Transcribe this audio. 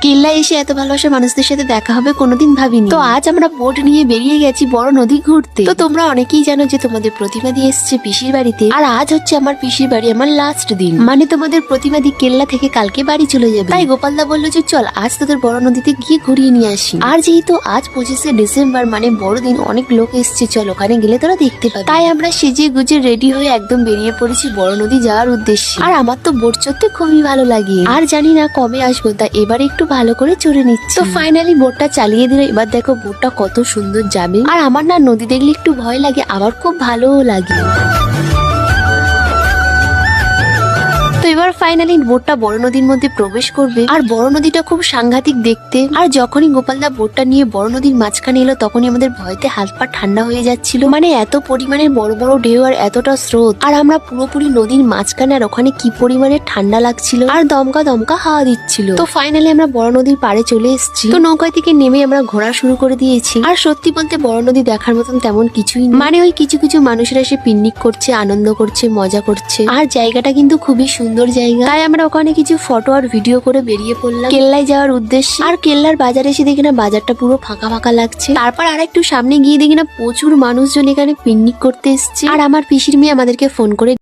কেল্লায় এসে এত ভালোবাসা মানুষদের সাথে দেখা হবে কোনোদিন ভাবিনি। তো আজ আমরা বোট নিয়ে বেরিয়ে গেছি বড় নদী ঘুরতে। তো তোমরা অনেকেই জানো যে তোমাদের প্রতিমাদি এসছে পিসির বাড়িতে, আর আজ হচ্ছে আমার পিসির বাড়ি আমার লাস্ট দিন, মানে তোমাদের প্রতিমাদি কেল্লা থেকে কালকে বাড়ি চলে যাবে। তাই গোপালদা বললো যে চল আজ তোদের বড় নদীতে গিয়ে ঘুরিয়ে নিয়ে আসি। আর যেহেতু আজ 25শে ডিসেম্বর মানে বড়দিন, অনেক লোক এসছে, চল ওখানে গেলে তোরা দেখতে পাবে। তাই আমরা সেজে গুজে রেডি হয়ে একদম বেরিয়ে পড়েছি বড় নদী যাওয়ার উদ্দেশ্যে। আর আমার তো বোট চড়তে খুবই ভালো লাগে, আর জানি না কবে আসবো, তা এবার একটু ভালো করে চড়ে নিচ্ছি। তো ফাইনালি বোটটা চালিয়ে দিল। এবার দেখো বোটটা কত সুন্দর যাবে। আর আমার না নদী দেখলে একটু ভয় লাগে, আবার খুব ভালোও লাগে। তো এবার ফাইনালি বোটটা বড় নদীর মধ্যে প্রবেশ করবে। আর বড় নদীটা খুব সাংঘাতিক দেখতে। আর যখনই গোপালদা বোটটা নিয়ে বড় নদীর মাঝখানে এলো, তখনই আমাদের ভয়তে হাত পা ঠান্ডা হয়ে যাচ্ছিল। মানে এত পরিমাণে বড় বড় ঢেউ আর এতটা স্রোত, আর আমরা পুরোপুরি নদীর মাঝখানে, আর ওখানে কি পরিমাণে ঠান্ডা লাগছিল, আর দমকা দমকা হাওয়া দিচ্ছিল। তো ফাইনালি আমরা বড় নদীর পাড়ে চলে এসেছি। তো নৌকায় থেকে নেমে আমরা ঘোরা শুরু করে দিয়েছি। আর সত্যি বলতে বড় নদী দেখার মতন তেমন কিছুই নেই। মানে ওই কিছু কিছু মানুষেরা এসে পিকনিক করছে, আনন্দ করছে, মজা করছে। আর জায়গাটা কিন্তু খুবই সুন্দর জায়গা। তাই আমরা ওখানে কিছু ফটো আর ভিডিও করে বেরিয়ে পড়লাম কেল্লায় যাওয়ার উদ্দেশ্যে। আর কেল্লার বাজারে এসে দেখি না বাজারটা পুরো ফাঁকা ফাঁকা লাগছে। তারপর আর একটু সামনে গিয়ে দেখি না প্রচুর মানুষজন এখানে পিকনিক করতে এসছে। আর আমার পিসির মেয়ে আমাদেরকে ফোন করে